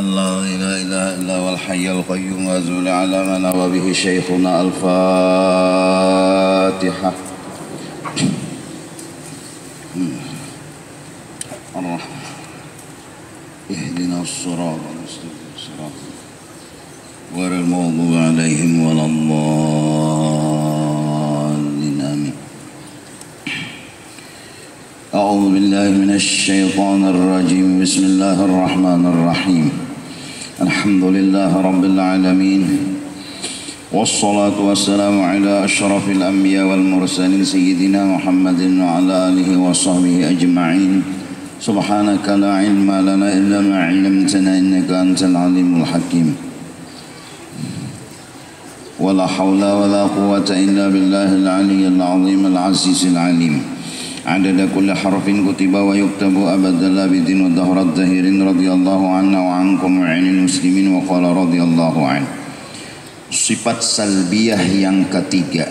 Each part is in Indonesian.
لا إله إلا هو الحي القيوم وأزول على ما نوى به شيخنا الفاتحة. الرحمن اهدنا الصراط المستقيم صراط غير المغضوب عليهم ولا الضالين آمين. أعوذ بالله من الشيطان الرجيم. بسم الله الرحمن الرحيم. الحمد لله رب العالمين، والصلاة والسلام على أشرف الأنبياء والمرسلين سيدنا محمد وعلى آله وصحبه أجمعين. سبحانك لا علم لنا إلا ما علمتنا إنك أنت العليم الحكيم. ولا حول ولا قوة إلا بالله العلي العظيم العزيز العليم. عدد كل حرف كتب ويكتب أبد الآبد والدهر الدهير رضي الله عنا وعنكم وعن المسلمين. وقال رضي الله عنه. Sifat salbiyah yang ketiga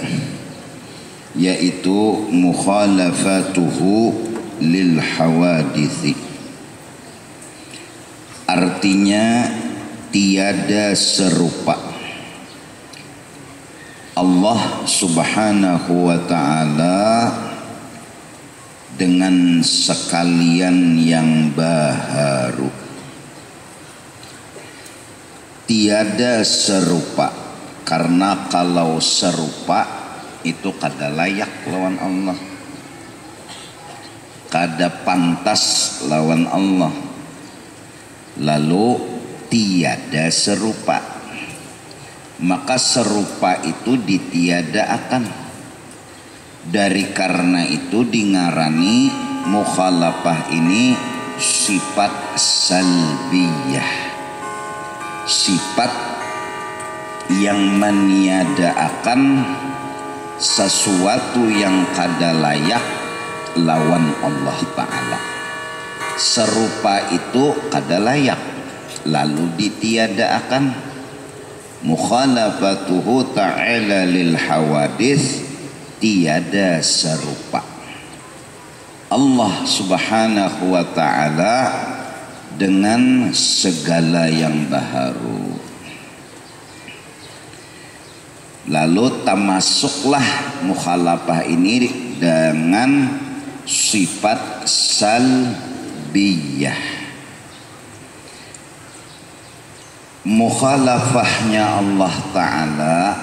yaitu mukhalafatuhu lil hawadithi. Artinya tiada serupa. Allah subhanahu wa ta'ala dengan sekalian yang baharu, tiada serupa. Karena kalau serupa itu kada layak lawan Allah, kada pantas lawan Allah. Lalu tiada serupa, maka serupa itu ditiadaakan. Dari karena itu dingarani mukhalafah ini sifat salbiyah, sifat yang meniadaakan sesuatu yang kada layak lawan Allah Ta'ala. Serupa itu kada layak lalu ditiadaakan. Mukhalafatuhu ta'ala lil hawadith, tiada serupa. Allah subhanahu wa ta'ala dengan segala yang baharu. Lalu termasuklah mukhalafah ini dengan sifat salbiyah. Mukhalafahnya Allah Ta'ala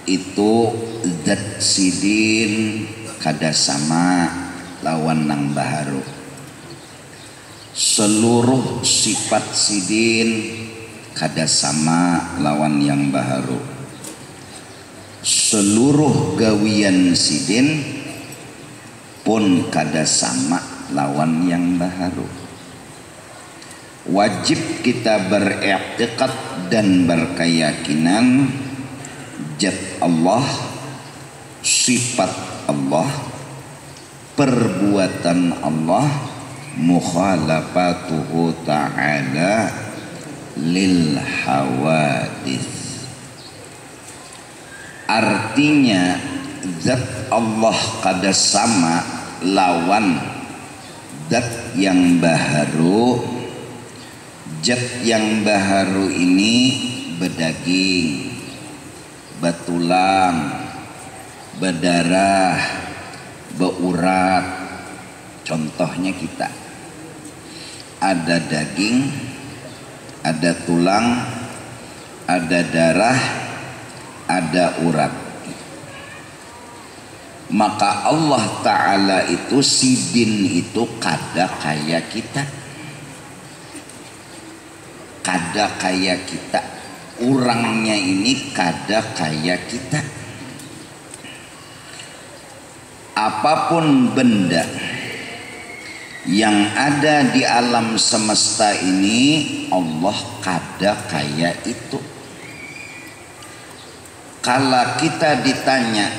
itu zat sidin kada sama lawan nang baharu. Seluruh sifat sidin kada sama lawan yang baharu. Seluruh gawian sidin pun kada sama lawan yang baharu. Wajib kita beriktikad dan berkeyakinan zat Allah, sifat Allah, perbuatan Allah, mukhalafatuhu ta'ala lil hawadith. Artinya zat Allah kada sama lawan zat yang baharu. Zat yang baharu ini berdaging, betulang, berdarah, berurat. Contohnya kita ada daging, ada tulang, ada darah, ada urat. Maka Allah Ta'ala itu sidin itu kada kaya kita, kada kaya kita. Orangnya ini kada kaya kita. Apapun benda yang ada di alam semesta ini, Allah kada kaya itu. Kalau kita ditanya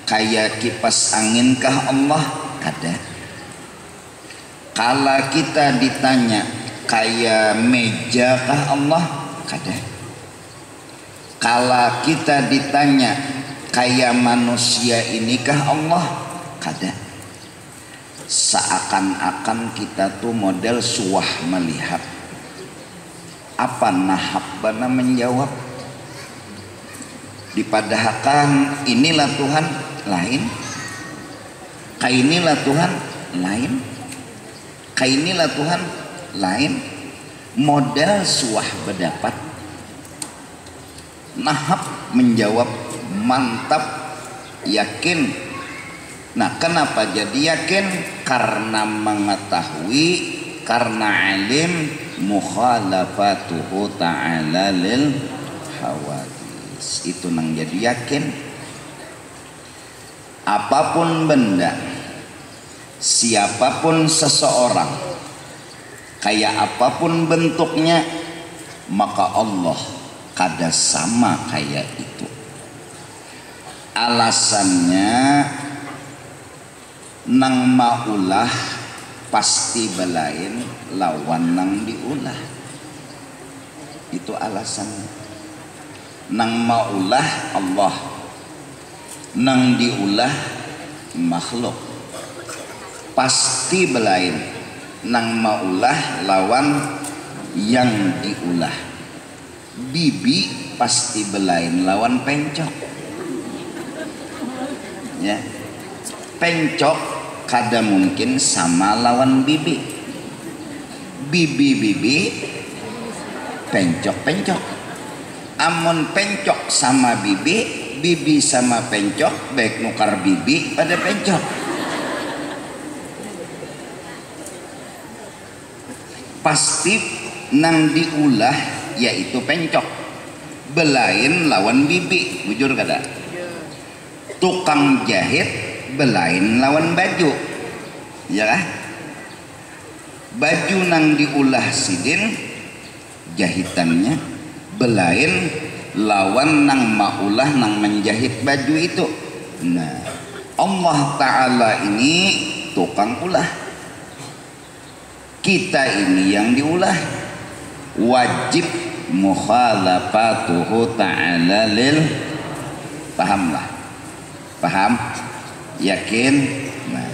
kaya kipas anginkah Allah? Kada. Kalau kita ditanya kaya mejakah Allah? Kada. Kalau kita ditanya kaya manusia inikah Allah? Kada. Seakan-akan kita tuh model suah melihat apa nahabbana menjawab dipadahkan inilah Tuhan lain, kainilah Tuhan lain, kainilah Tuhan lain, model suah berdapat. Nahab menjawab mantap, yakin. Nah, kenapa jadi yakin? Karena mengetahui, karena alim mukhalafatuhu ta'ala lil hawadis. Itu nang jadi yakin. Apapun benda, siapapun seseorang, kayak apapun bentuknya, maka Allah kada sama kayak itu. Alasannya nang maulah pasti belain lawan nang diulah. Itu alasannya. Nang maulah Allah, nang diulah makhluk, pasti belain nang maulah lawan yang diulah. Bibi pasti belain lawan pencok, ya. Pencok kada mungkin sama lawan bibi. Bibi pencok. Amun pencok sama bibi, bibi sama pencok, baik nukar bibi pada pencok. Pasti nang diulah yaitu pencok belain lawan bibi, bujur kada. Tukang jahit belain lawan baju, ya kah? Baju nang diulah sidin jahitannya belain lawan nang maulah nang menjahit baju itu. Nah, Allah Ta'ala ini tukang ulah, kita ini yang diulah. Wajib mukhalafatuhu ta'ala lil, pahamlah, paham, yakin. Nah,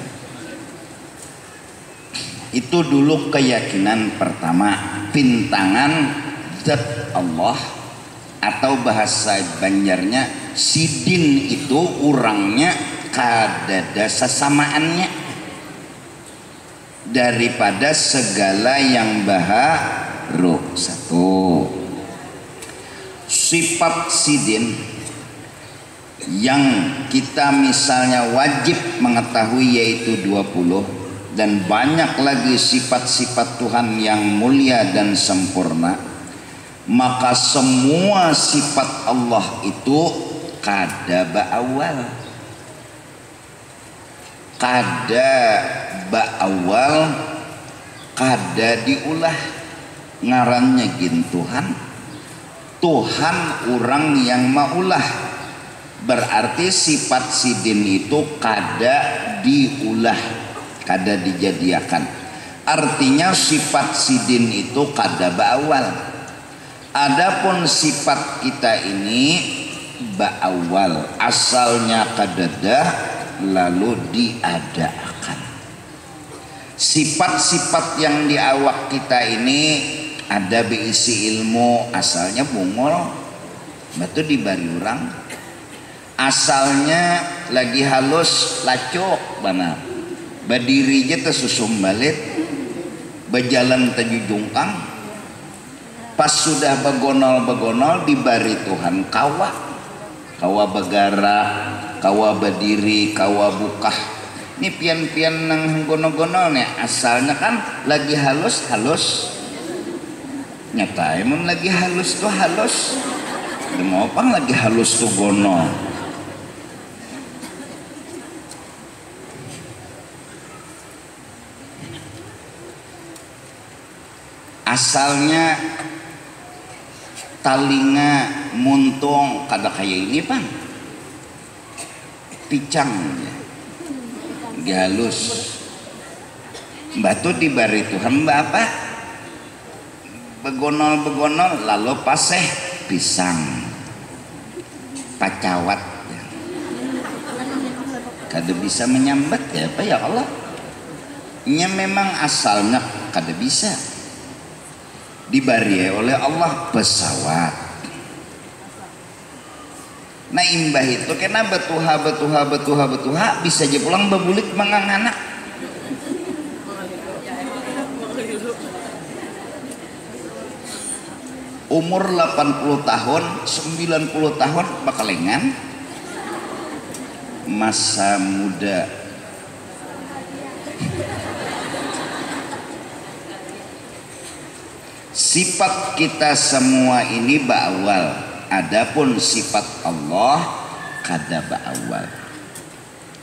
itu dulu keyakinan pertama, pintangan zat Allah, atau bahasa Banjarnya sidin itu urangnya kadada sesamaannya daripada segala yang baharu. Satu, sifat sidin yang kita misalnya wajib mengetahui yaitu 20, dan banyak lagi sifat-sifat Tuhan yang mulia dan sempurna. Maka semua sifat Allah itu kada ba'awal, kada ba'awal, kada diulah. Ngarannya gin Tuhan, Tuhan orang yang maulah, berarti sifat sidin itu kada diulah, kada dijadiakan. Artinya sifat sidin itu kada ba'awal. Adapun sifat kita ini ba'awal, asalnya kadada lalu diadakan. Sifat-sifat yang di awak kita ini ada beisi ilmu, asalnya bungol, batu dibari orang. Asalnya lagi halus lacok bana, badiri aja tersusum balik, berjalan tajujungkang. Pas sudah begonol dibari Tuhan kawa bagara, kawa badiri, kawa bukah. Ini pian-pian nang gono-gono nih, asalnya kan lagi halus nyata emang lagi halus tuh halus, mau apa lagi halus tuh gono. Asalnya talinga muntung kada kayak ini pan picang halus, batu dibari Tuhan bapak begonol lalu paseh pisang pacawat ya. Kada bisa menyambat ya apa ya Allah nya, memang asalnya kada bisa. dibari oleh Allah pesawat. Nah imbah itu kena betuha bisa aja pulang bebulik mangang anak. Umur 80 tahun 90 tahun bakalengan masa muda. Sifat kita semua ini ba'awal, adapun sifat Allah kada ba'awal.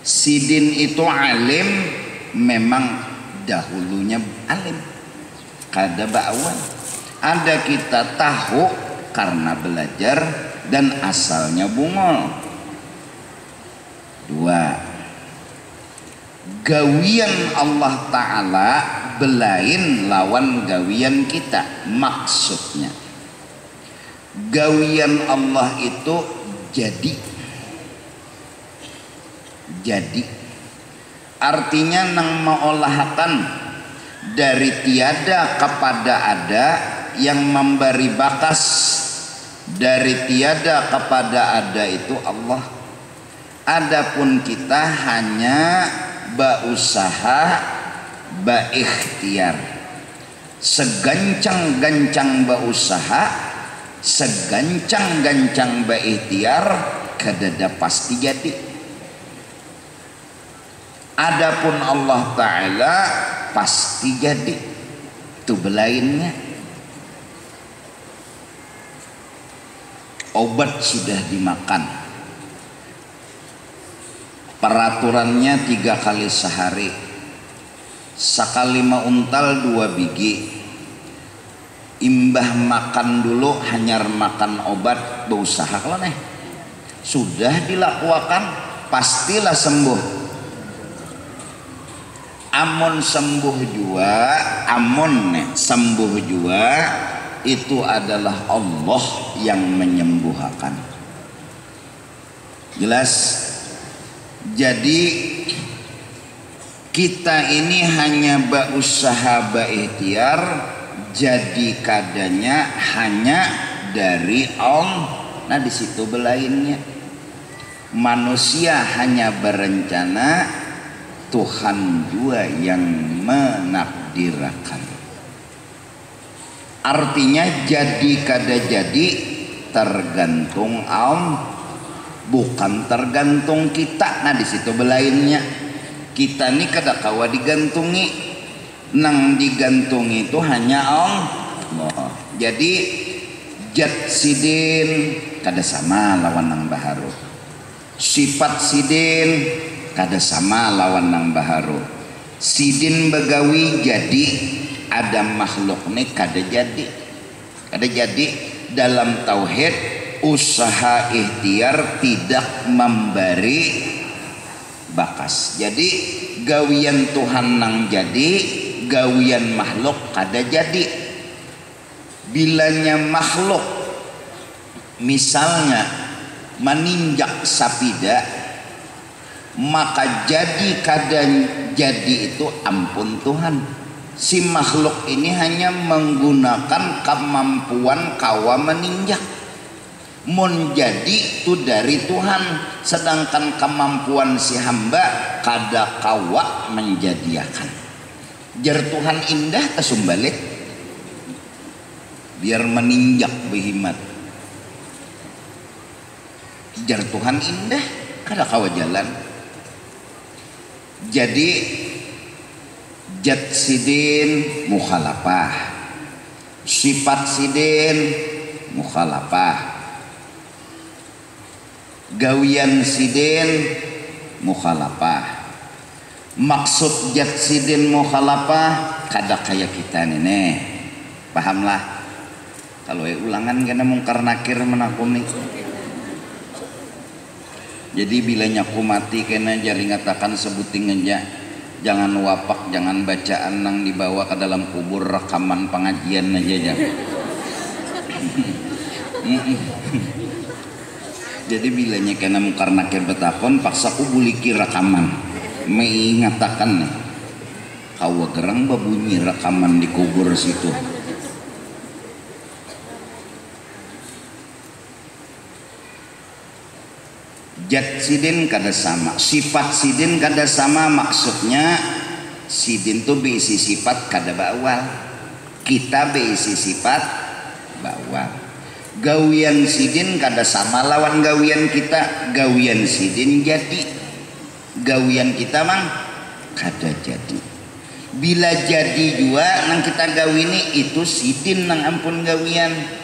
Sidin itu alim, memang dahulunya alim, kada ba'awal. Ada kita tahu karena belajar dan asalnya bungol. Dua, gawian Allah Ta'ala belain lawan gawian kita. Maksudnya gawian Allah itu jadi artinya nang maolahakan dari tiada kepada ada, yang memberi bakas dari tiada kepada ada itu Allah. Adapun kita hanya berusaha, berikhtiar. Segancang-gancang berusaha, segancang-gancang berikhtiar, kadada pasti jadi. Adapun Allah Ta'ala pasti jadi. Itu belainnya. Obat sudah dimakan, peraturannya 3 kali sehari, sekali mauntal 2 biji. Imbah makan dulu, hanyar makan obat, berusaha kalau nih sudah dilakukan pastilah sembuh. Amun sembuh jua, itu adalah Allah yang menyembuhkan. Jelas? Jadi kita ini hanya berusaha berikhtiar, jadi kadanya hanya dari Allah. Nah di situ belainnya. Manusia hanya berencana, Tuhan juga yang menakdirkan. Artinya jadi kada jadi tergantung bukan tergantung kita. Nah di situ belainnya. Kita nih kada kawa digantungi, nang digantungi itu hanya Allah. Jadi jat sidin kada sama lawan nang baharu, sifat sidin kada sama lawan nang baharu. Sidin begawi jadi, ada makhluk nih kada jadi dalam tauhid. Usaha ikhtiar tidak memberi bakas. Jadi gawian Tuhan nang jadi, gawian makhluk kada jadi. Bilanya makhluk misalnya meninjak sapida, maka jadi kada jadi itu ampun Tuhan. Si makhluk ini hanya menggunakan kemampuan kawa meninjak. Mun jadi itu dari Tuhan, sedangkan kemampuan si hamba kada kawa menjadiakan. Jar Tuhan indah tesumbalik biar meninjak behimat. Jar Tuhan indah kada kawa jalan. Jadi jat sidin mukhalafah, sifat sidin mukhalafah, gawian sidin mukhalafah. Maksud jat sidin mukhalafah kada kayak kita nih, pahamlah. Kalau ulangan kena mungkar nakir menakuni. Jadi bila nyaku mati kena jari ngatakan sebuting aja, jangan wapak, jangan bacaan nang dibawa ke dalam kubur, rekaman pengajian aja. Jadi bilanya kena mungkar nakir betakon, paksa ku buliki rekaman, mengatakan nih, kawa gerang babunyi rekaman di kubur situ. Jat sidin kada sama, sifat sidin kada sama, maksudnya sidin tuh berisi sifat kada bawal, kita berisi sifat bawal. Gawian sidin kada sama lawan gawian kita, gawian sidin jadi, gawian kita mang kada jadi. Bila jadi juga nang kita gawini itu sidin nang ampun gawian.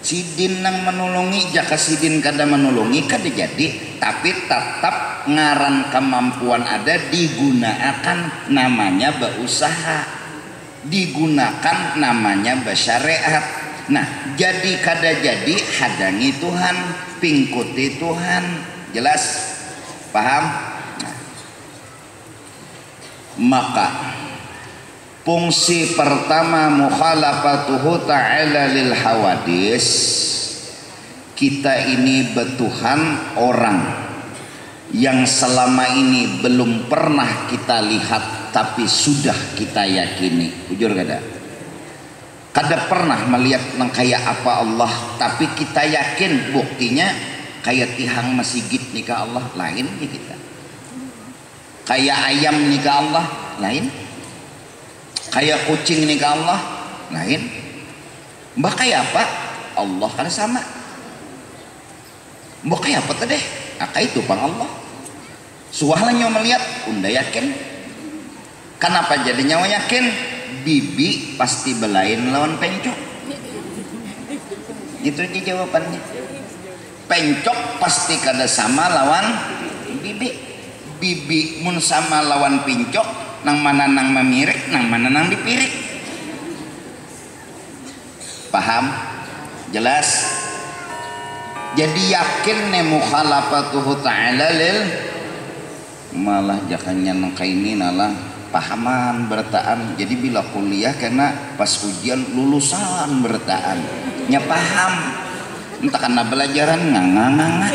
Sidin nang menolongi, jaka sidin kada menolongi kada jadi, tapi tetap ngaran kemampuan ada, digunakan namanya berusaha, digunakan namanya bersyariat. Nah jadi kada jadi hadangi Tuhan, pingkuti Tuhan, jelas paham? Nah, maka fungsi pertama mukhalafatuhu ta'ala lil hawadis, kita ini betuhan orang yang selama ini belum pernah kita lihat tapi sudah kita yakini. Jujur kada? Kada pernah melihat nang kayak apa Allah, tapi kita yakin buktinya kayak tihang masigit nikah Allah lain ya kita. Kayak ayam nikah Allah lain. Kayak kucing nih ke Allah lain. Mbak kayak apa? Allah kan sama. Mbak kayak apa tadi? Aka itu pang Allah. Suahlanya melihat unda yakin. Kenapa jadi nyawa yakin? Bibi pasti belain lawan pencok. Itu aja jawabannya. Pencok pasti kada sama lawan bibi. Bibi mun sama lawan pencok, nang mana nang memirik, nang mana nang dipirik. Paham? Jelas? Jadi yakin ne mukhalafatuhu ta'ala lil, malah jakannya nang kaini nalah pahaman bertaan. Jadi bila kuliah kena pas ujian lulusan bertaan nya paham, entah karena belajaran nganga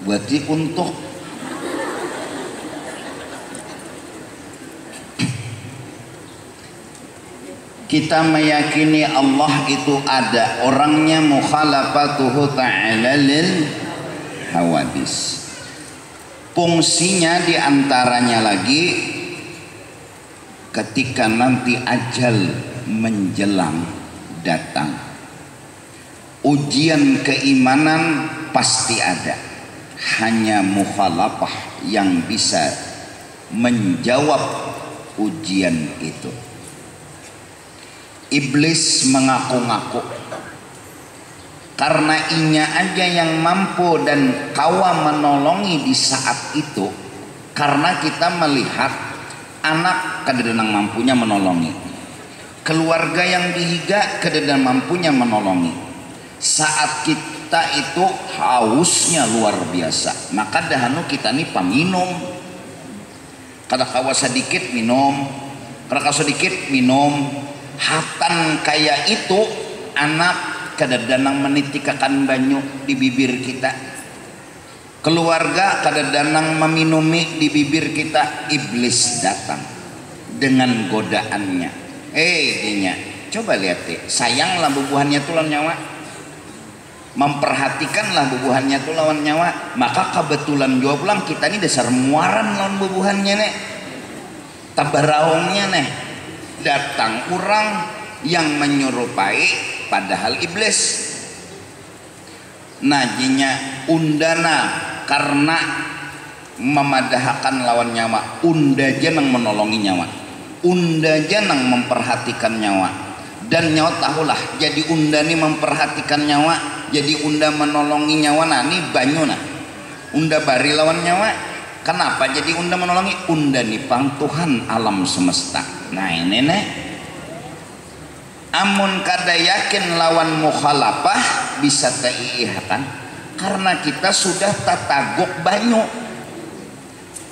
berarti untuk kita meyakini Allah itu ada, orangnya mukhalafatuhu ta'ala lil hawadis. Fungsinya diantaranya lagi ketika nanti ajal menjelang datang, ujian keimanan pasti ada, hanya mukhalafah yang bisa menjawab ujian itu. Iblis mengaku-ngaku karena inya aja yang mampu dan kawa menolongi di saat itu, karena kita melihat anak kadang-kadang mampunya menolongi, keluarga yang dihiga kadang-kadang mampunya menolongi. Saat kita itu hausnya luar biasa, maka dahanu kita nih paminum, kada kawa sedikit minum, kada kawa sedikit minum. Hatan kayak itu anak kadang-kadang menitikakan banyu di bibir kita, keluarga kadang-kadang meminumi di bibir kita. Iblis datang dengan godaannya. Dinya coba lihat deh, sayanglah bubuhannya tuh lawan nyawa, memperhatikanlah bubuhannya tuh lawan nyawa. Maka kebetulan jawab pulang kita ini dasar muaran lawan bubuhannya nih, tabaraungnya nih. Datang orang yang menyerupai padahal iblis. Najinya undana karena memadahkan lawan nyawa, unda jenang menolongi nyawa, unda jenang memperhatikan nyawa. Dan nyawa tahulah jadi unda nih memperhatikan nyawa, jadi unda menolongi nyawa. Nah ini banyu nah unda bari lawan nyawa. Kenapa jadi unda menolongi? Unda nih pang Tuhan alam semesta. Nah ini nih, amun kada yakin lawan mukhalafah bisa taiihkan karena kita sudah tataguk banyu.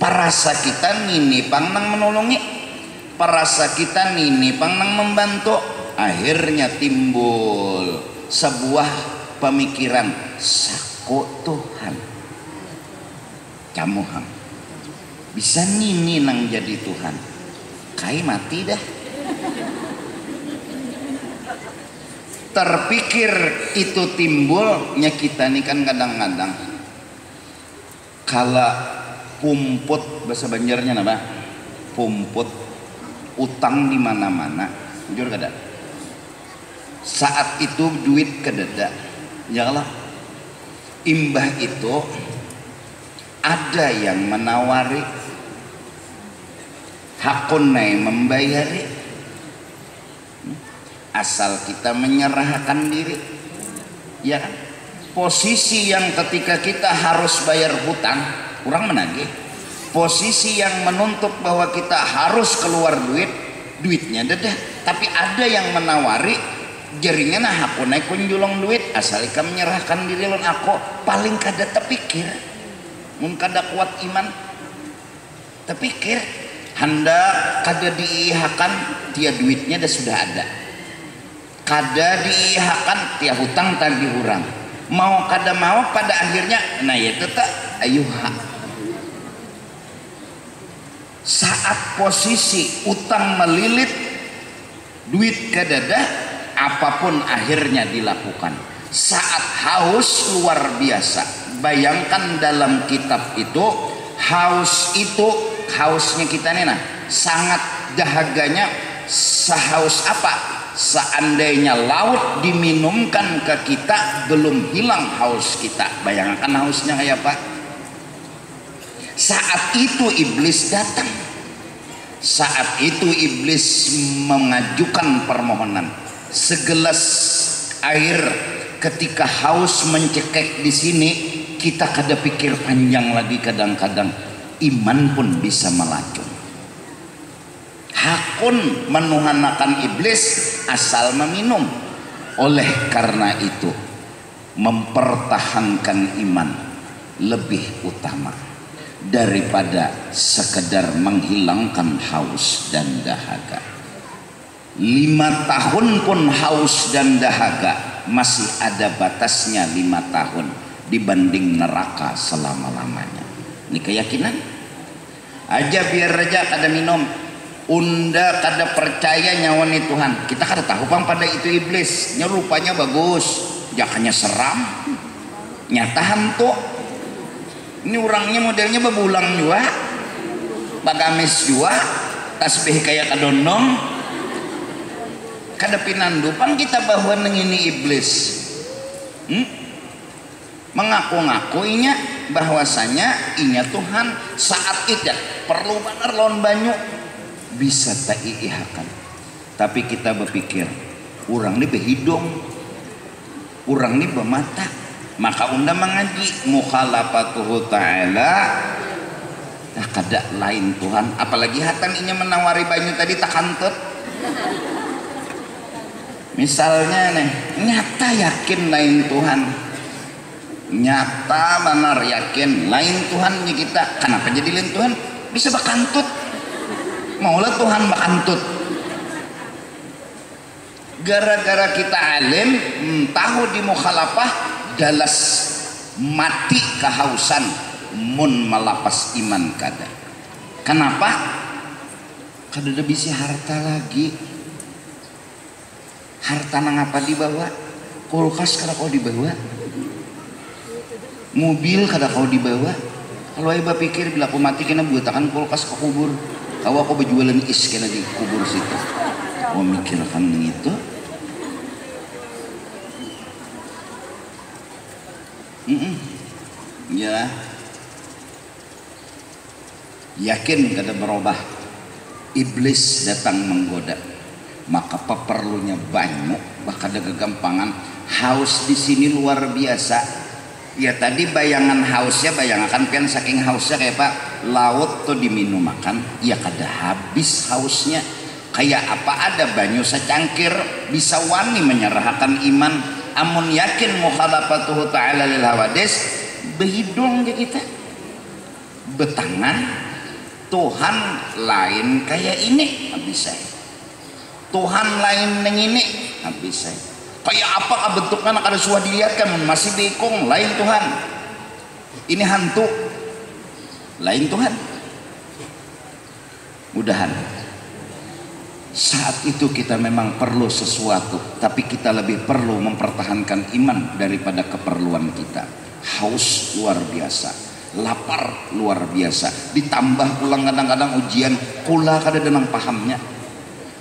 Parasa kita nini pang nang menolongi, parasa kita nini pang nang membantu. Akhirnya timbul sebuah pemikiran, saku Tuhan camuham bisa nini nang jadi Tuhan, kai mati dah. Terpikir itu timbulnya kita nih kan kadang-kadang kala pumput bahasa Banjarnya apa? Pumput utang di mana-mana, jujur kada. Saat itu duit kedada, ya Allah. Imbah itu ada yang menawari, hakunai membayari, asal kita menyerahkan diri, ya kan? Posisi yang ketika kita harus bayar hutang, kurang menagih. Posisi yang menuntut bahwa kita harus keluar duit, duitnya dadah. Tapi ada yang menawari, jaringan aku naik kunjulong duit, asal ika menyerahkan diri lon aku, paling kada terpikir, mun kada kuat iman, terpikir, hendak kada diihakan, dia duitnya dah sudah ada. Kada diihakan, dia hutang tadi hurang. Mau kada mau pada akhirnya nah ya tetap ayuha. Saat posisi utang melilit, duit kadada, apapun akhirnya dilakukan. Saat haus luar biasa, bayangkan dalam kitab itu haus itu, hausnya kita nih nah sangat dahaganya. Sehaus apa? Seandainya laut diminumkan ke kita, belum hilang haus kita. Bayangkan hausnya kayak apa. Saat itu iblis datang. Saat itu iblis mengajukan permohonan. Segelas air ketika haus mencekek di sini, kita kada pikir panjang lagi, kadang-kadang iman pun bisa melacun. Hakun menuhanakan iblis asal meminum. Oleh karena itu mempertahankan iman lebih utama daripada sekedar menghilangkan haus dan dahaga. 5 tahun pun haus dan dahaga masih ada batasnya. 5 tahun dibanding neraka selama-lamanya. Ini keyakinan aja, biar aja kada minum, unda kada percaya nyawa nih Tuhan. Kita kada tahu bang pada itu iblis rupanya bagus, jakanya seram, nyata hantu. Ini orangnya modelnya bebulang juga, bagamis juga, tasbih kayak kadondong, kada pinandu pang kita bahwa nengini iblis. Mengaku-ngaku inya bahwasanya inya Tuhan. Saat itu perlu benar lawan banyu bisa tak iihakan. Tapi kita berpikir orang ini berhidung, orang ini bermata, maka unda mengaji mukhalafatuhu ta'ala, nah kada lain Tuhan. Apalagi hatan inya menawari banyu tadi tak kantut. Misalnya nih, nyata yakin lain Tuhan, nyata benar yakin lain Tuhan kita. Kenapa jadi lain Tuhan? Bisa bakantut. Maulah Tuhan bakantut. Gara-gara kita alim tahu di mukhalafah dalas mati kehausan mun melapas iman kada. Kenapa? Kada ada bisi harta lagi. Harta nang apa dibawa? Kulkas kada kau dibawa, mobil kada kau dibawa. Kalau iba pikir bila aku mati kena buatakan kulkas ke kubur, kau aku berjualan is kena di kubur situ. Kau mikirkan itu? Ya, yakin kada berubah. Iblis datang menggoda, maka perlunya banyak, bahkan ada kegampangan. Haus di sini luar biasa. Ya tadi bayangan hausnya, bayangkan pian saking hausnya kayak pak laut tuh diminum makan, ya kada habis hausnya. Kayak apa ada banyu secangkir bisa wani menyerahkan iman. Amun yakin mukhalafatuhu ta'ala lil hawadis, behidung ke kita, betangan Tuhan lain kayak ini habis saya. Tuhan lain neng ini habis saya. Kayak apa bentuknya kada suah dilihatkan, masih bekong lain Tuhan. Ini hantu lain Tuhan. Mudahan saat itu kita memang perlu sesuatu, tapi kita lebih perlu mempertahankan iman daripada keperluan kita. Haus luar biasa. lapar luar biasa, ditambah pulang kadang-kadang ujian kula kada denang pahamnya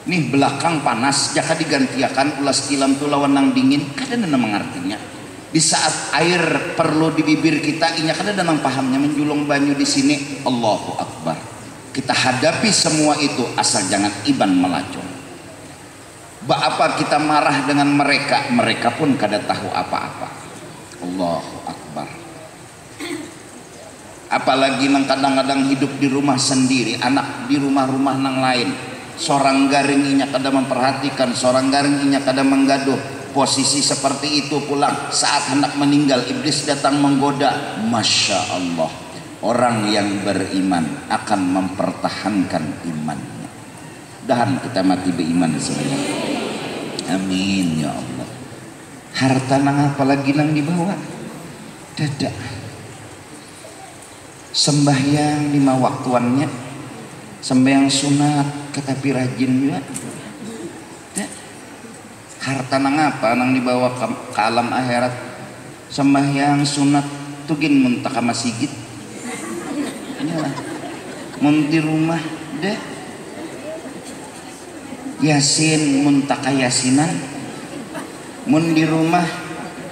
nih belakang panas jaka digantiakan ulas tilam tu lawan nang dingin kada denang mengartinya. Di saat air perlu di bibir kita inya kada denang pahamnya menjulung banyu di sini. Allahu Akbar. Kita hadapi semua itu asal jangan iban melacung. Apa kita marah dengan mereka, mereka pun kada tahu apa-apa. Allahu Akbar. Apalagi nang kadang-kadang hidup di rumah sendiri, anak di rumah-rumah nang lain, seorang garing inya kada memperhatikan, seorang garing inya kada menggaduh. Posisi seperti itu pulang saat hendak meninggal iblis datang menggoda. Masya Allah, orang yang beriman akan mempertahankan imannya. Dan kita mati beriman sebenarnya. Amin ya Allah. Harta nang apa lagi nang dibawa? Dadak. Sembahyang 5 waktuannya, sembahyang sunat tetapi rajin juga. Harta nang apa nang dibawa ke alam akhirat? Sembahyang sunat tugin muntah ka masjid. Iyalah. Mun di rumah deh. Yasin muntah ka yasinan. Mun di rumah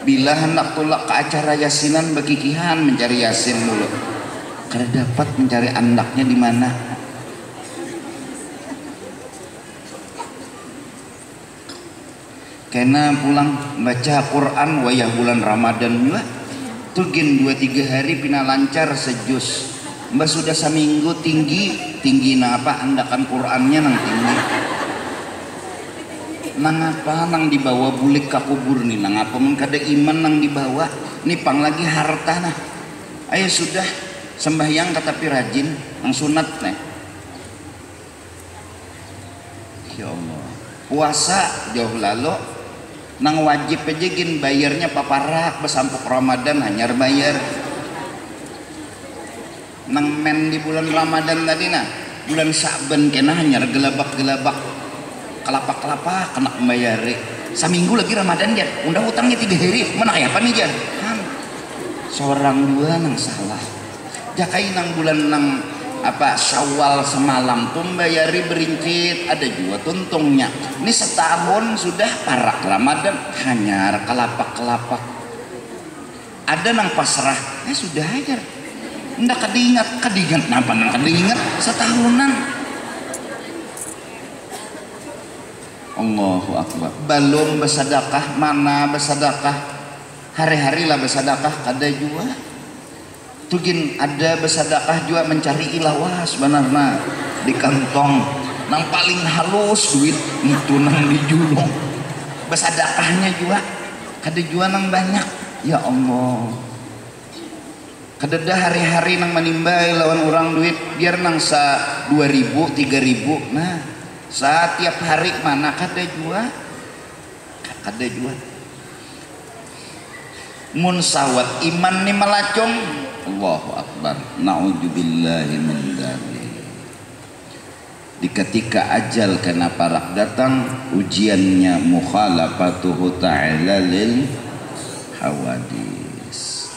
bila hendak tulak ke acara yasinan bekikihan mencari yasin dulu. Kada dapat mencari andaknya di mana. Kena pulang baca Quran wayah bulan Ramadan juga tugin 2-3 hari pina lancar sejus. Mbak sudah seminggu tinggi nang apa andakan Qurannya nang tinggi. Nang apa nang dibawa bulik ka kubur nih, nang apa mun kada iman nang dibawa nipang lagi harta nah. Ayo sudah sembahyang tetapi rajin nang sunat nih. Ya Allah. Puasa jauh lalu nang wajib aja gin bayarnya paparak besampuk Ramadan hanyar bayar. Nang men di bulan Ramadan tadi nah, bulan Sa'ban kena hanyar gelabak-gelabak kelapa-kelapa kena membayari. Seminggu lagi Ramadan dia, undang utangnya 3 hari, mana kayak apa nih Jan? Seorang dua nang salah. Jakai nang bulan nang apa Syawal semalam tuh bayari berincit ada juga tuntungnya. Ini setahun sudah parak Ramadan hanyar kelapak-kelapak. Ada nang pasrah, sudah aja. Ndak kadingat napa nang kadingat setahunan. Allahu Akbar. Belum bersedekah, mana bersedekah? Hari-hari lah bersedekah kada juga. Tugin ada bersedekah juga mencari ilawas benarna di kantong nang paling halus duit itu nang dijulung. Bersedekahnya juga kada juga nang banyak. Ya Allah. Kadada hari-hari nang menimbai lawan orang duit biar nang sa 2.000 3.000 nah saat tiap hari mana kada jua mun sawat iman ni melacong. Allahu Akbar. Na'udzubillahi min dzalik. Di ketika ajal kena parak datang ujiannya mukhalafatuhu ta'ala lil hawadis.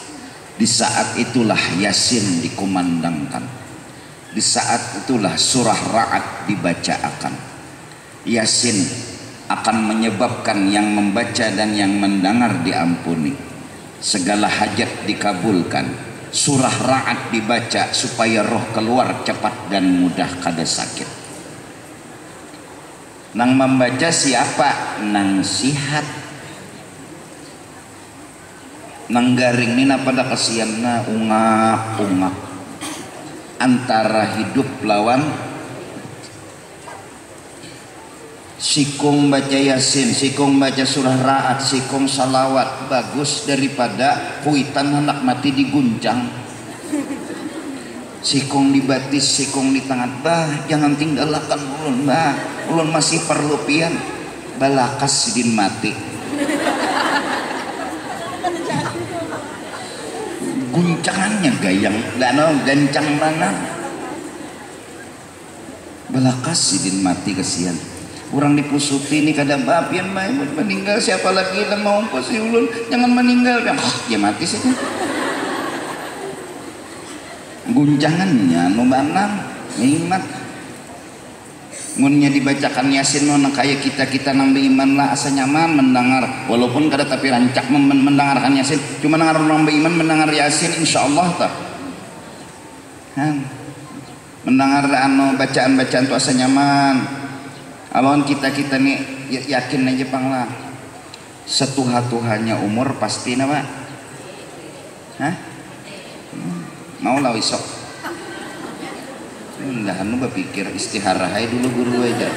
Di saat itulah Yasin dikumandangkan. Di saat itulah surah Ra'ad dibacakan. Yasin akan menyebabkan yang membaca dan yang mendengar diampuni, segala hajat dikabulkan. Surah Ra'ad dibaca supaya roh keluar cepat dan mudah kada sakit. Nang membaca siapa? Nang sihat. Nang garing ni pada kasihan na ungak antara hidup lawan sikung baca Yasin, sikung baca surah Ra'ad, sikung salawat bagus daripada kuitan anak mati diguncang. Sikung dibatis, sikung di tangan. Bah, jangan tinggalkan ulun, bah. Ulun masih perlu pian. Balakas sidin mati. Guncangannya gayang, gancang mana? Balakas sidin mati kasihan. Orang dipusuti ini kadang bapian meninggal siapa lagi yang mau pasti ulun jangan meninggal. Ya mati saja. guncangannya nu banang nikmat munnya dibacakan Yasin nu kayak kita nang beiman lah asa nyaman mendengar walaupun kada tapi rancak mendengarkan Yasin cuma dengar orang beiman mendengar Yasin insyaallah tak mendengar anu bacaan-bacaan tu asa nyaman alon kita nih yakin aja panglah setuha-tuhanya umur pasti nama mau lah isok dah anu berpikir istihara hai dulu guru aja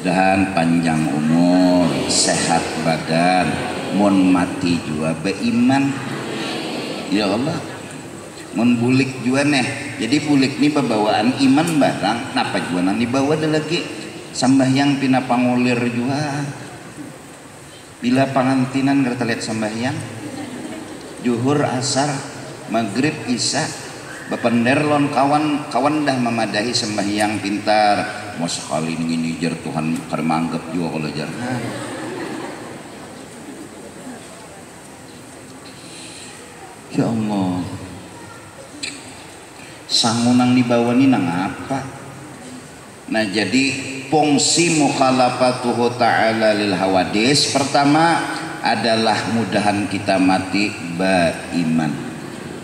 dan panjang umur sehat badan mun mati jua beiman ya Allah mun bulik jua neh jadi bulik nih pembawaan iman barang napa jua nang dibawa ada lagi sambahyang pina pangulir jua bila pangantinan kita lihat sambahyang juhur asar maghrib isya bapender lon kawan dah memadahi sembahyang pintar mau sekali ini jar Tuhan karena anggap juga kalau jar ya Allah sangunang dibawa ini nang apa nah jadi fungsi mukhalafatuhu ta'ala lil hawadis pertama adalah mudahan kita mati beriman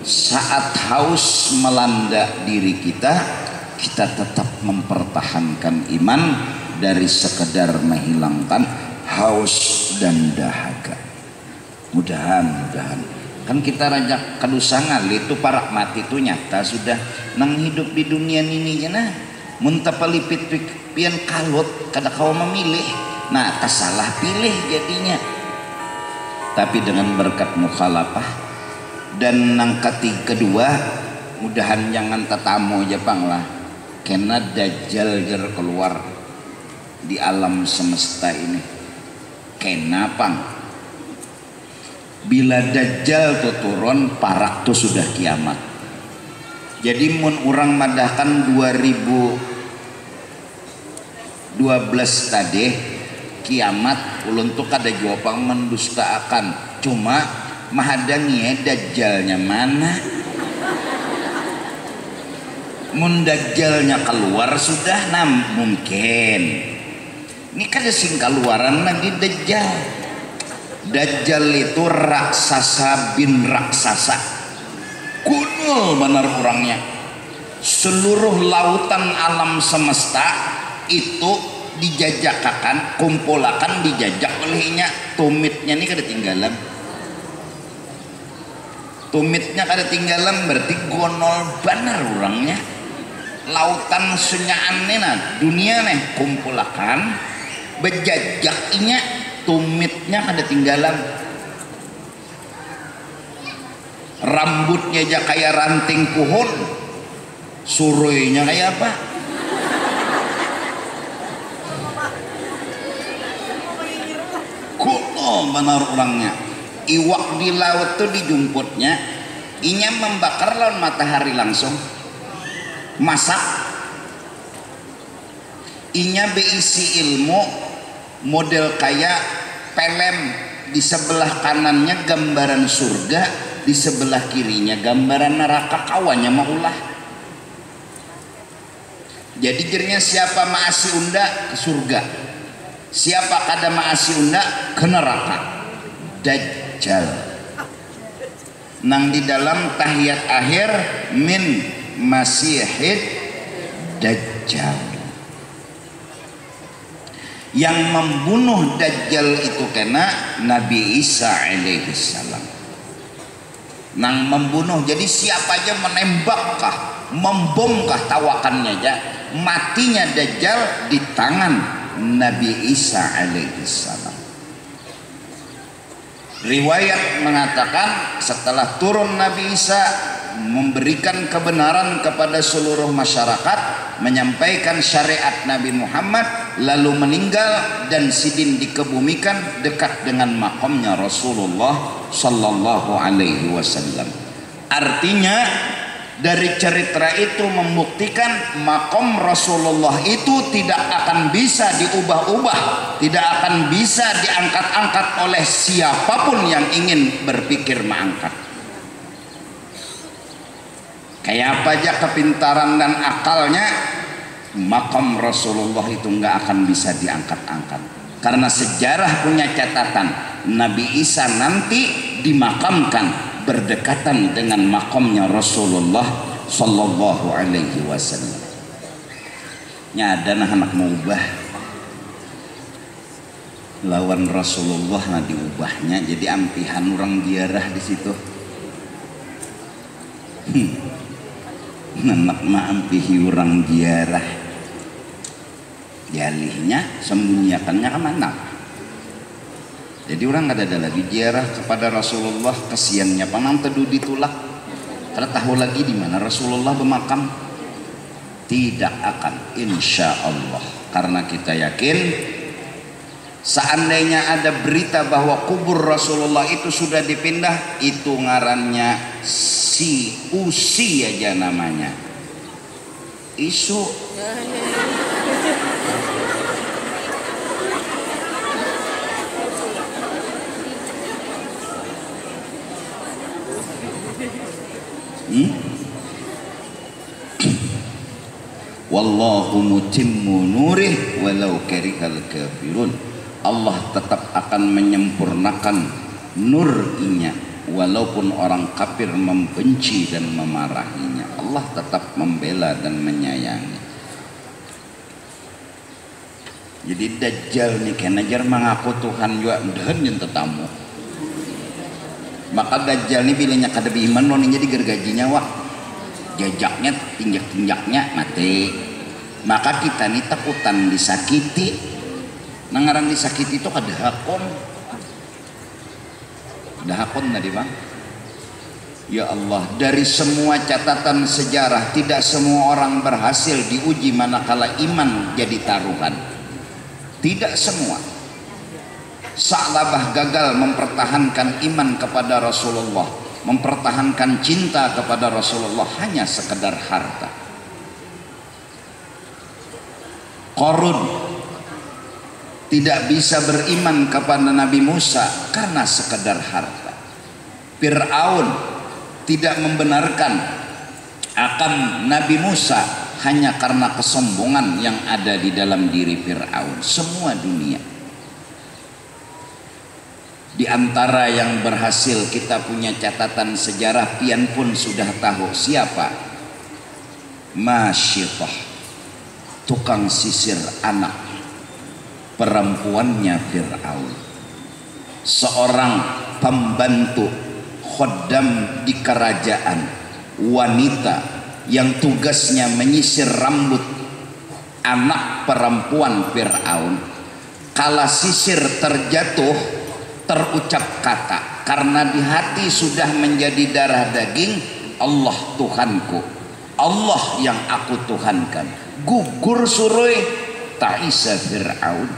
saat haus melanda diri kita tetap mempertahankan iman dari sekedar menghilangkan haus dan dahaga mudahan kan kita rajak kadusa ngali itu parak mati itu nyata sudah nang hidup di dunia ini ya nah muntah pelipit pian kalut kada kau memilih nah salah pilih jadinya tapi dengan berkat mukhalafah dan nang kedua mudahan jangan tetamu Jepang lah karena dajjal keluar di alam semesta ini kenapa bila dajjal tu turun parak tu sudah kiamat jadi mun orang madahkan 2012 tadi kiamat ulun tu kada jawabang mendustaakan cuma mahadannya dajjalnya mana mun dajjalnya keluar sudah mungkin ini kada sing keluaran nanti dajjal itu raksasa bin raksasa kunul benar orangnya seluruh lautan alam semesta itu dijajakakan kumpulakan dijajak olehnya tumitnya ini kada tinggalan berarti gonol benar orangnya lautan sunyaan nena dunia nih kumpulakan bejajaknya tumitnya kada tinggalan rambutnya aja kayak ranting pohon suruhnya kayak apa kuno benar orangnya iwak di laut tuh dijumputnya inya membakar lawan matahari langsung masak inya beisi ilmu model kayak pelem di sebelah kanannya gambaran surga di sebelah kirinya gambaran neraka kawannya maulah jadi jernya siapa maasi unda ke surga siapa kada maasi unda ke neraka dajjal nang di dalam tahiyat akhir min masihid dajjal yang membunuh dajjal itu kena Nabi Isa alaihi salam nang membunuh jadi siapa aja menembakkah membomkah tawakannya aja matinya dajjal di tangan Nabi Isa alaihi salam riwayat mengatakan setelah turun Nabi Isa memberikan kebenaran kepada seluruh masyarakat menyampaikan syariat Nabi Muhammad lalu meninggal dan sidin dikebumikan dekat dengan makamnya Rasulullah sallallahu alaihi wasallam artinya dari cerita itu membuktikan makom Rasulullah itu tidak akan bisa diubah-ubah tidak akan bisa diangkat-angkat oleh siapapun yang ingin berpikir mengangkat Kayak apa aja kepintaran dan akalnya, makam Rasulullah itu nggak akan bisa diangkat-angkat. Karena sejarah punya catatan, Nabi Isa nanti dimakamkan berdekatan dengan makamnya Rasulullah Sallallahu Alaihi Wasallam. Nyada anak mau ubah lawan Rasulullah, nah diubahnya jadi ampihan orang diarah di situ. Nanak mah ampihi orang diarah, dialihnya sembunyiakannya kemana? Jadi orang nggak ada lagi ziarah kepada Rasulullah, kesiannya panang teduh ditulak. Karena tahu lagi di mana Rasulullah bermakam, tidak akan, insya Allah. Karena kita yakin, seandainya ada berita bahwa kubur Rasulullah itu sudah dipindah, itu ngarannya si usi aja namanya, isu. Wallahu mutimmu nurih walau karihal kafirun. Allah tetap akan menyempurnakan nur-Nya walaupun orang kafir membenci dan memarahinya. Allah tetap membela dan menyayangi. Jadi Dajjal nih kena jar mengaku Tuhan juga dan yang tetamu. Maka Dajjal nih bilangnya kada beriman noninya digergajinya wak. Jajaknya tinjak-tinjaknya mati. Maka kita nih takutan disakiti. Nangaran disakiti itu kada hakon. Kada hakon tadi bang. Ya Allah, dari semua catatan sejarah tidak semua orang berhasil diuji manakala iman jadi taruhan. Tidak semua. Sa'labah gagal mempertahankan iman kepada Rasulullah, mempertahankan cinta kepada Rasulullah hanya sekedar harta. Qarun tidak bisa beriman kepada Nabi Musa karena sekedar harta. Fir'aun tidak membenarkan akan Nabi Musa hanya karena kesombongan yang ada di dalam diri Fir'aun. Semua dunia. Di antara yang berhasil kita punya catatan sejarah, pian pun sudah tahu siapa? Masyitah, tukang sisir anak perempuannya Fir'aun. Seorang pembantu khodam di kerajaan, wanita yang tugasnya menyisir rambut anak perempuan Fir'aun. Kala sisir terjatuh, terucap kata, karena di hati sudah menjadi darah daging, Allah Tuhanku, Allah yang aku tuhankan. Gugur surui ta'isa Fir'aun,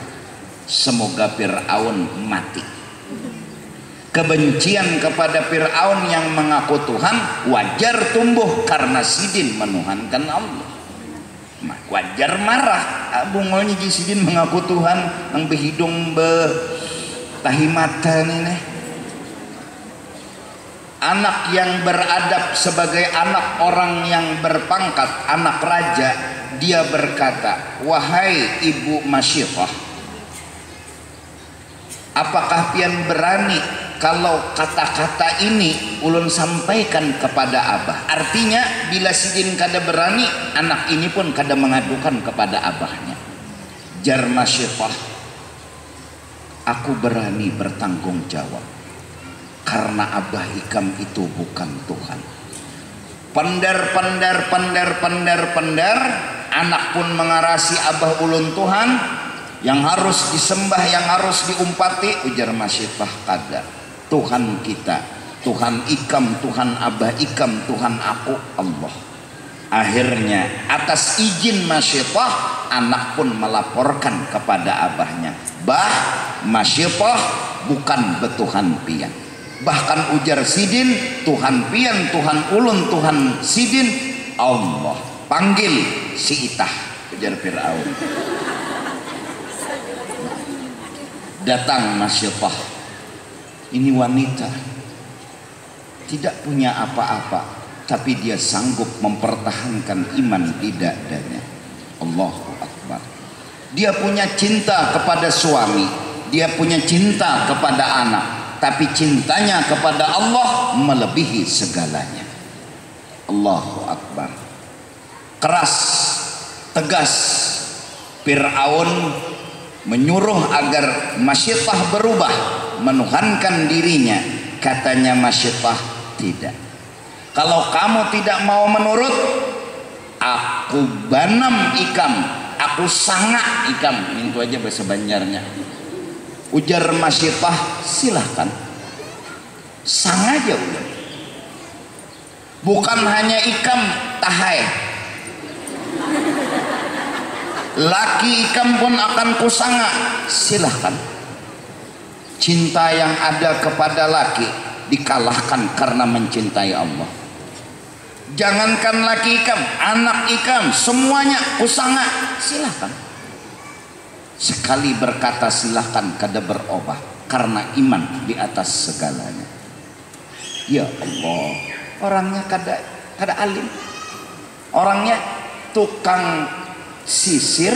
semoga Fir'aun mati. Kebencian kepada Fir'aun yang mengaku Tuhan wajar tumbuh karena sidin menuhankan Allah. Wajar marah bungolnya sidin mengaku Tuhan yang berhidung tahimatan ini. Anak yang beradab sebagai anak orang yang berpangkat, anak raja, dia berkata, wahai ibu Masyitah, apakah pian berani kalau kata-kata ini ulun sampaikan kepada abah? Artinya bila sidin kada berani, anak ini pun kada mengadukan kepada abahnya. Jar Masyitah, aku berani bertanggung jawab karena abah ikam itu bukan Tuhan. Pendar, anak pun mengarasi abah ulun Tuhan yang harus disembah, yang harus diumpati. Ujar Masyitah, kada. Tuhan kita, Tuhan ikam, Tuhan abah ikam, Tuhan aku Allah. Akhirnya atas izin Masyitah, anak pun melaporkan kepada abahnya, bah, Masyitah bukan betuhan pian. Bahkan ujar sidin, Tuhan pian, Tuhan ulun, Tuhan sidin Allah. Panggil si Itah, ujar Fir'aun. Datang Masyitah, ini wanita tidak punya apa-apa, tapi dia sanggup mempertahankan iman di dadanya. Allahu Akbar. Dia punya cinta kepada suami, dia punya cinta kepada anak, tapi cintanya kepada Allah melebihi segalanya. Allahu Akbar. Keras, tegas Fir'aun menyuruh agar Masyittah berubah, menuhankan dirinya. Katanya Masyittah, tidak. Kalau kamu tidak mau menurut, aku banam ikam, aku sangak ikam. Itu aja bahasa Banjarnya. Ujar Masyittah, silahkan, sang aja udah. Bukan hanya ikam, tahai, laki ikam pun akan kusanga, silahkan. Cinta yang ada kepada laki dikalahkan karena mencintai Allah. Jangankan laki ikam, anak ikam, semuanya kusanga, silahkan. Sekali berkata silahkan kada berubah, karena iman di atas segalanya. Ya Allah, orangnya kada alim, orangnya tukang sisir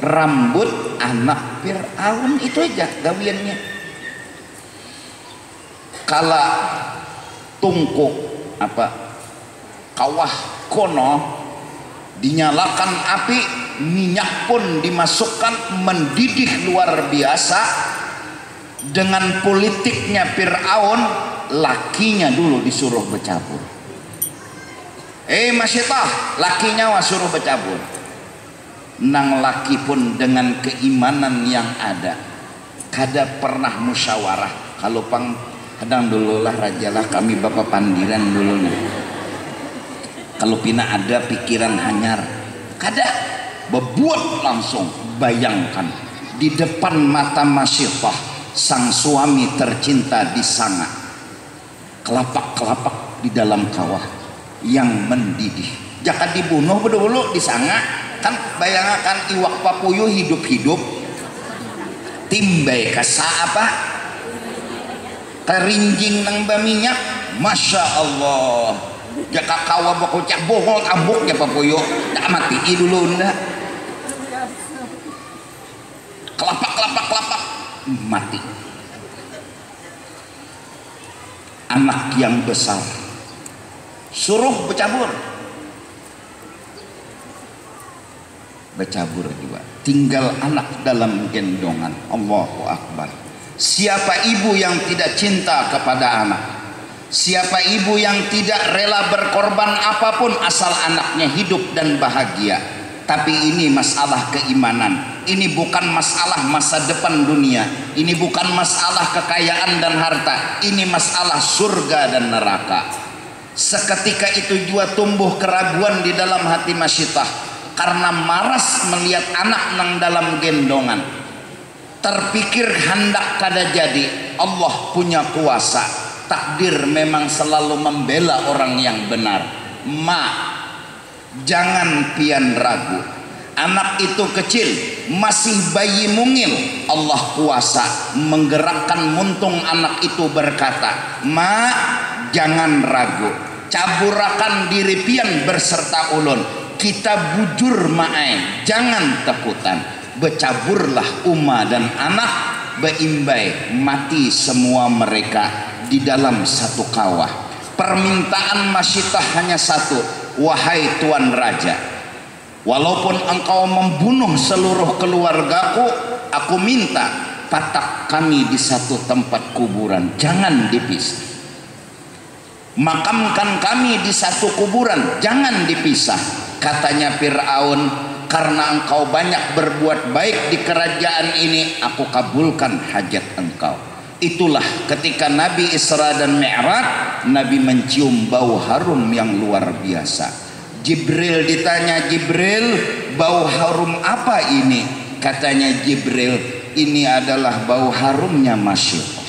rambut anak Fir'aun, itu aja gawiannya. Kala tungkuk kawah kono dinyalakan api, minyak pun dimasukkan, mendidih luar biasa. Dengan politiknya Fir'aun, lakinya dulu disuruh bercabur. Masyittah, lakinya suruh bercabur. Nang laki pun dengan keimanan yang ada, kada pernah musyawarah. Kalau kadang dulu lah raja lah, kami bapak pandiran dulu nih. Kalau pina ada pikiran hanyar, kada berbuat langsung. Bayangkan di depan mata Masyittah, sang suami tercinta disanga, kelapak-kelapak di dalam kawah yang mendidih. Jaka dibunuh dulu disanga, kan bayangkan iwak papuyu hidup-hidup, timbai kasa terinjing nang minyak, masya Allah. Jaka kawa bakucak bohol abuk ya papuyo, tak mati dulu ndak. Kelapak mati. Anak yang besar suruh bercabur juga. Tinggal anak dalam gendongan. Allahu Akbar. Siapa ibu yang tidak cinta kepada anak? Siapa ibu yang tidak rela berkorban apapun asal anaknya hidup dan bahagia? Tapi ini masalah keimanan. Ini bukan masalah masa depan dunia. Ini bukan masalah kekayaan dan harta. Ini masalah surga dan neraka. Seketika itu juga tumbuh keraguan di dalam hati Masyittah, karena maras melihat anak nang dalam gendongan. Terpikir hendak kada jadi, Allah punya kuasa. Takdir memang selalu membela orang yang benar. Jangan pian ragu. Anak itu kecil, masih bayi mungil. Allah kuasa menggerakkan muntung anak itu berkata, jangan ragu. Caburakan diri pian berserta ulun. Kita bujur ma'ai, jangan takutan. Bercaburlah Uma dan anak, beimbai mati semua mereka di dalam satu kawah. Permintaan Masyittah hanya satu, wahai Tuan Raja, walaupun engkau membunuh seluruh keluargaku, aku minta patak kami di satu tempat kuburan, jangan dipisah. Makamkan kami di satu kuburan, jangan dipisah. Katanya Fir'aun, karena engkau banyak berbuat baik di kerajaan ini, aku kabulkan hajat engkau. Itulah ketika Nabi Isra dan Mi'raj, Nabi mencium bau harum yang luar biasa. Jibril ditanya, Jibril, bau harum apa ini? Katanya Jibril, ini adalah bau harumnya Masyittah.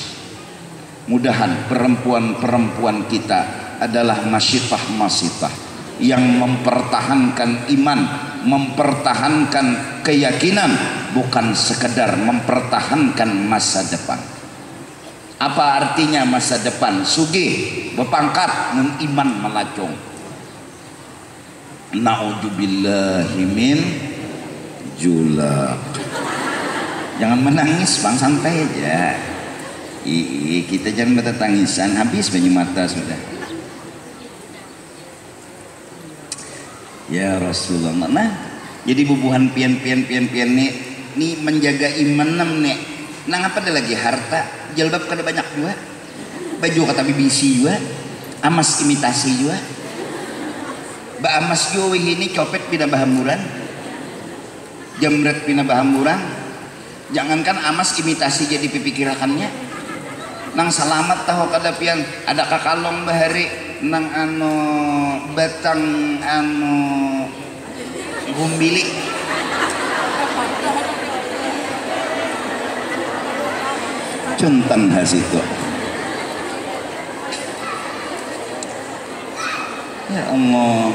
Mudahan perempuan-perempuan kita adalah Masyittah yang mempertahankan iman, mempertahankan keyakinan, bukan sekedar mempertahankan masa depan. Apa artinya masa depan? Sugih, berpangkat, mun iman melacung. Na'udzubillahi min julak. Jangan menangis bang, santai aja. Kita jangan bertangisan, habis banyu mata sudah. Ya Rasulullah. Nah, jadi bubuhan pian nih menjaga iman nih. Nang apa ada lagi harta, jilbab kada banyak juga, baju kata BBC juga, amas imitasi juga, ba amas juga ini copet pina bahamuran, jamret pina bahamuran. Jangankan amas imitasi jadi pipikirakannya, nang salamat tahu kada pian ada kakalong bahari nang batang gumbili. Cuntan hasito. Ya Allah.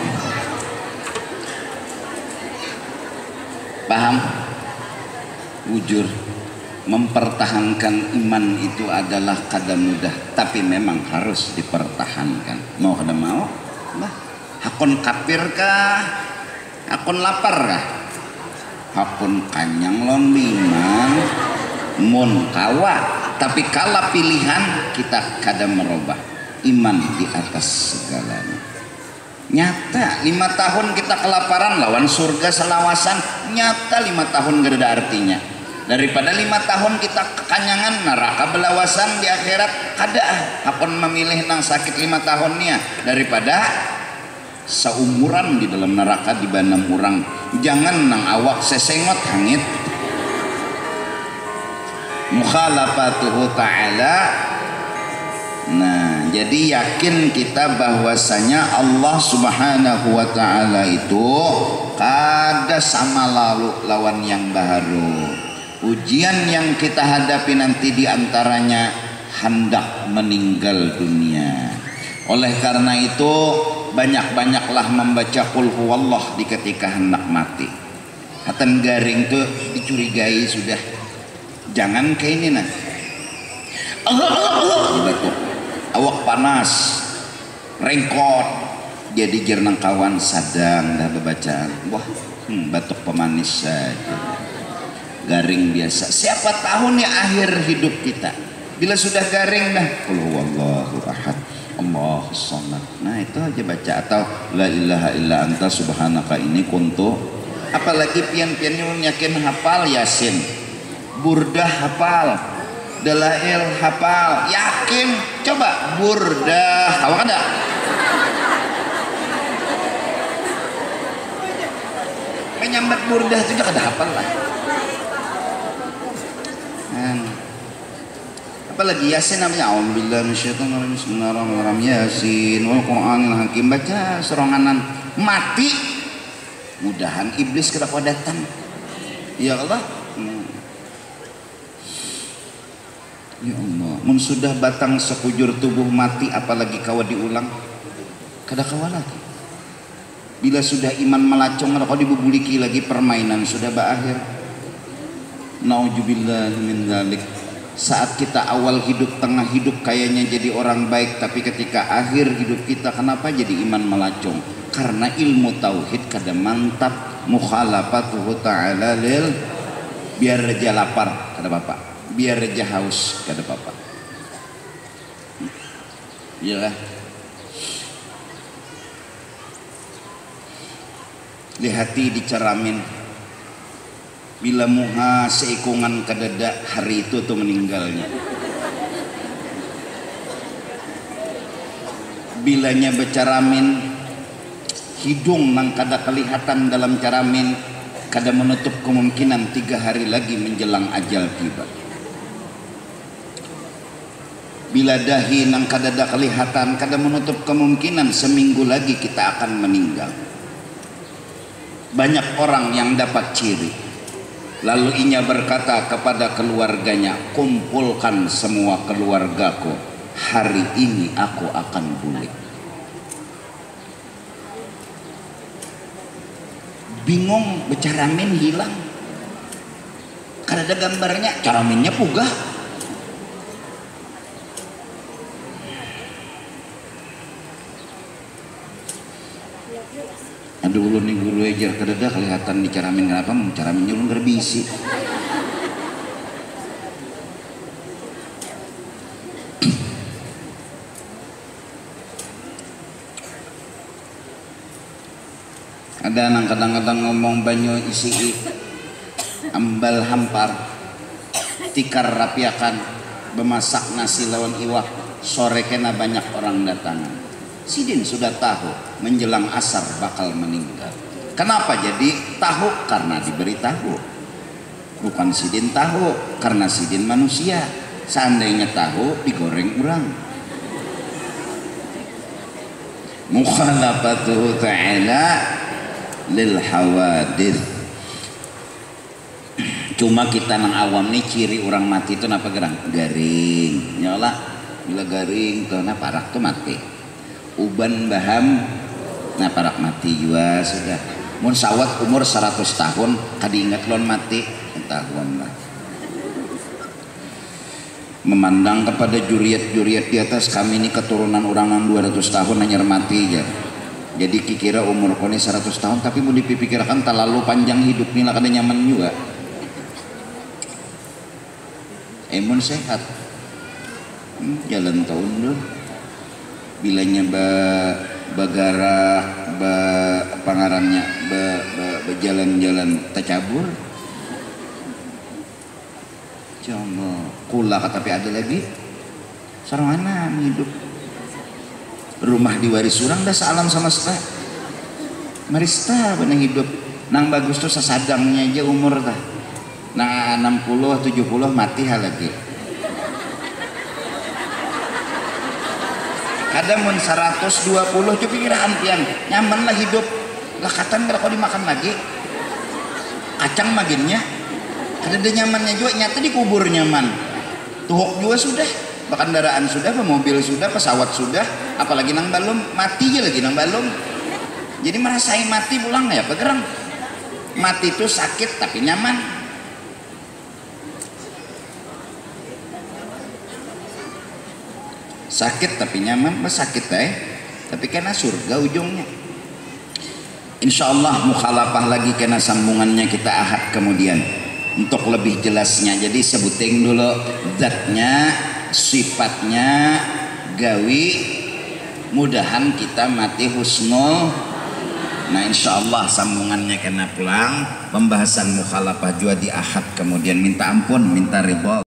Paham? Wujur mempertahankan iman itu adalah kada mudah, tapi memang harus dipertahankan. Mau kada mau? Bah, hakon kafir kah? Hakon lapar kah? Hakon kanyang lon iman, mun kawa. Tapi kala pilihan kita kadang merubah iman di atas segalanya. Nyata 5 tahun kita kelaparan lawan surga selawasan, nyata 5 tahun gak ada artinya. Daripada 5 tahun kita kekanyangan neraka belawasan di akhirat, kada apun memilih nang sakit 5 tahunnya daripada seumuran di dalam neraka di banam urang. Jangan nang awak sesengot hangit. Mukhalafatuhu ta'ala. Nah, jadi yakin kita bahwasanya Allah Subhanahu wa ta'ala itu kada sama lalu lawan yang baru. Ujian yang kita hadapi nanti diantaranya hendak meninggal dunia. Oleh karena itu banyak-banyaklah membaca qul huwallah di ketika hendak mati. Hatan garing tuh dicurigai sudah. Jangan kayak ini nah. Batuk. Awak panas, rengkot, jadi jernang kawan sadang dah bacaan. Wah, batuk pemanis saja. Garing biasa. Siapa tahu nih akhir hidup kita. Bila sudah garing dah, qul huwallahu ahad, Allahus samad. Nah, itu aja baca atau la ilaha illa anta subhanaka ini kuntu. Apalagi pian-pian yakin hafal Yasin. Burdah hafal, dalail hafal, yakin. Coba burdah, tahu kan enggak? Menyambat burdah juga kada hafal lah. Apalagi Yasin namanya auzubillahi minasyaitonir rajim, bismillahirrahmanirrahim, Yasin wal Qur'anil hakim. Baca seronganan mati, mudahan iblis kada datang. Ya Allah. Ya Allah, mun sudah batang sekujur tubuh mati, apalagi kawa diulang, kada kawa lagi. Bila sudah iman melacong, kalau dibubuliki lagi permainan sudah berakhir. Nauzubillah min dzalik. Saat kita awal hidup, tengah hidup kayaknya jadi orang baik, tapi ketika akhir hidup kita kenapa jadi iman melacong? Karena ilmu tauhid kada mantap. Mukhalafatuhu ta'ala lil, biar raja lapar kada bapak. Biar aja haus kada apa-apa. Iyalah. Di hati diceramin. Bila muha seikungan kadada, hari itu tuh meninggalnya. Bilanya becaramin, hidung nang kada kelihatan dalam caramin, kada menutup kemungkinan 3 hari lagi menjelang ajal tiba. Bila dahi nang kadada kelihatan, kada menutup kemungkinan seminggu lagi kita akan meninggal. Banyak orang yang dapat ciri, lalu inya berkata kepada keluarganya, kumpulkan semua keluargaku, hari ini aku akan bulik. Bingung, becaramin hilang, kada ada gambarnya, caraminnya pugah. dulu nih guru ejar kededa kelihatan dicaramin kenapa caramin nyulung gerbisi. Ada nang kadang-kadang ngomong banyu isi ambal hampar tikar rapiakan bemasak nasi lawan iwak sore kena banyak orang datang. Sidin sudah tahu menjelang asar bakal meninggal. Kenapa jadi tahu? Karena diberi tahu. Bukan Sidin tahu karena Sidin manusia. Seandainya tahu digoreng urang. Mukhalafatuhu ta'ala lil hawadith. Cuma kita nang awam nih ciri orang mati itu napa gerang garing nyola bila garing tuh na parak tuh mati uban baham na parak mati juga sudah mun sawat umur 100 tahun kadiingat lon mati tahun lah memandang kepada juriat-juriat di atas kami ini keturunan orang 200 tahun hanya mati aja. Jadi kira umur kone 100 tahun tapi mau dipikirkan terlalu panjang hidup nih lah kada nyaman juga. Emun sehat. Jalan tahun dulu. Bilanya bagara pangarannya jalan-jalan tercabur. Coba kula tapi ada lagi. Sarwana hidup. Rumah diwaris orang dah salam sama seta marista benar hidup nang bagus tuh sesadangnya aja umur dah nang 60 70 mati hal lagi kadang mun 120 cuy kira ampian nyaman lah hidup lah katan kalau dimakan lagi kacang maginnya ada nyamannya juga nyata dikubur nyaman tuhuk juga sudah kendaraan sudah, mobil sudah, pesawat sudah, apalagi nang balum mati aja lagi nang balum. Jadi merasain mati pulang ya, pegerang. Mati itu sakit tapi nyaman. Sakit tapi nyaman, sakit tapi kena surga ujungnya. Insya Allah mukhalafah lagi kena sambungannya kita ahad kemudian untuk lebih jelasnya. Jadi sebutin dulu zatnya. Sifatnya gawi mudahan kita mati husnul. Nah insya Allah sambungannya kena pulang pembahasan mukhalafah juga di ahad kemudian minta ampun minta ridho